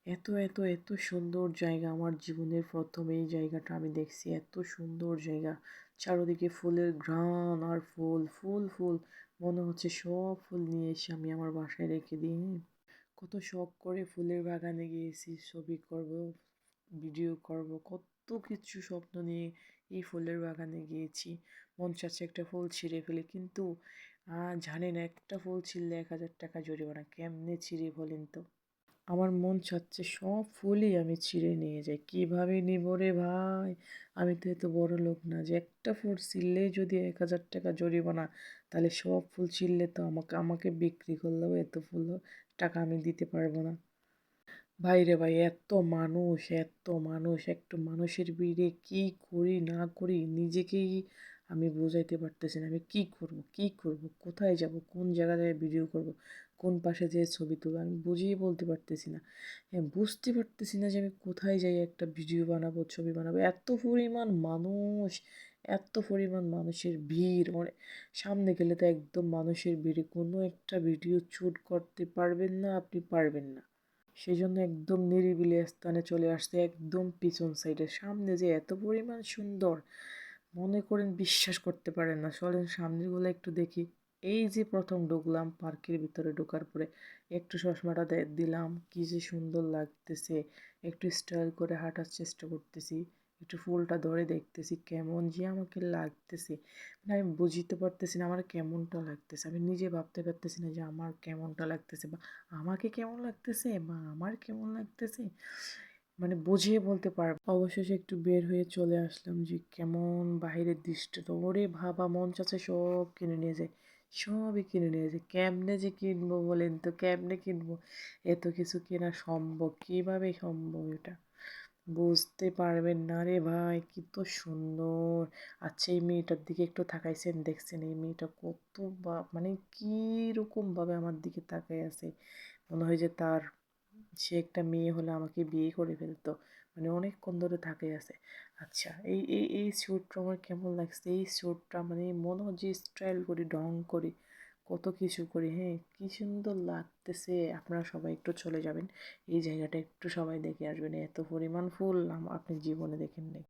এত এত এত সুন্দর জায়গা, আমার জীবনের প্রথম এই জায়গাটা আমি দেখছি। এত সুন্দর জায়গা, চারদিকে ফুলের ঘ্রাণ আর ফুল ফুল ফুল। মনে হচ্ছে সব ফুল নিয়ে এসে আমি আমার বাসায় রেখে দিই। কত শখ করে ফুলের বাগানে গিয়েছি, ছবি করব, ভিডিও করব, কত কিছু স্বপ্ন নিয়ে এই ফুলের বাগানে গিয়েছি। মন চাচ্ছে একটা ফুল ছিঁড়ে ফেলি, কিন্তু জানি না একটা ফুল ছিঁড়লে 1000 টাকা জরিমানা। কেমনে ছিঁড়ে বলেন তো? আমার মন চাচ্ছে সব ফুলই আমি ছিঁড়ে নিয়ে যাই। কিভাবে নিব রে ভাই? আমি তো এত বড় লোক না যে একটা ফুল ছিঁড়লেই যদি 1000 টাকা জরিমানা, তাহলে সব ফুল ছিঁড়লে তো আমাকে আমাকে বিক্রি করলেও এত ফুল টাকা আমি দিতে পারবো না। ভাই রে ভাই, এত মানুষ এত মানুষ, একটু মানুষের ভিড়ে কি করি না করি নিজেকেই আমি বোঝাইতে পারতেছি না। আমি কি করব কি করব, কোথায় যাব, কোন জায়গায় ভিডিও করব, কোন পাশে যেয়ে ছবি তুলব, আমি বুঝিয়ে বলতে পারতেছি না। হ্যাঁ, বুঝতে পারতেছি না যে আমি কোথায় যাই একটা ভিডিও বানাবো, ছবি বানাবো। এত পরিমাণ মানুষ, এত পরিমাণ মানুষের ভিড়, মানে সামনে গেলে তো একদম মানুষের ভিড়ে কোনো একটা ভিডিও শ্যুট করতে পারবেন না, আপনি পারবেন না। সেই জন্য একদম নিরিবিলি স্থানে চলে আসছে, একদম পিছন সাইডে। সামনে যে এত পরিমাণ সুন্দর, মনে করেন বিশ্বাস করতে পারেন না। চলেন সামনেগুলো একটু দেখি। এই যে প্রথম ঢুকলাম পার্কের ভিতরে, ঢোকার পরে একটু চশমাটা দিলাম, কি যে সুন্দর লাগতেছে। একটু স্টাইল করে হাঁটার চেষ্টা করতেছি, একটু ফুলটা ধরে দেখতেছি কেমন যে আমাকে লাগতেছে। মানে আমি বুঝতে পারতেছি না আমার কেমনটা লাগতেছে। আমি নিজে ভাবতে পারতেছি না যে আমার কেমনটা লাগতেছে, বা আমাকে কেমন লাগতেছে, বা আমার কেমন লাগতেছে। মানে বুঝিয়ে বলতে পারবো। অবশেষে একটু বের হয়ে চলে আসলাম, যে কেমন বাহিরের দৃশ্যটা। ওরে ভাবা, মন চাচ্ছে সব কিনে নিয়ে যায়, সবই কিনে নিয়ে যায়। কেমনে যে কিনবো বলেন তো, কেমনে কিনবো? এত কিছু কেনা সম্ভব? কিভাবে সম্ভব এটা? বুঝতে পারবেন না রে ভাই, কি তো সুন্দর। আচ্ছা, এই মেয়েটার দিকে একটু তাকাইছেন, দেখছেন এই মেয়েটা কত, বা মানে কি রকম ভাবে আমার দিকে তাকাই আছে। মনে হয় যে তার, সে একটা মেয়ে হলে আমাকে বিয়ে করে ফেলতো। মানে অনেকক্ষণ ধরে তাকাই আছে। আচ্ছা, এই স্যুটটা আমার কেমন লাগছে? এই স্যুটটা মানে মনে হয় যে স্টাইল করি, ঢং করি, কত কিছু করি। হ্যাঁ, কি সুন্দর লাগতেছে। আপনারা সবাই একটু চলে যাবেন এই জায়গাটা, একটু সবাই দেখে আসবেন। এত পরিমাণ ফুল আপনি জীবনে দেখেন নাই।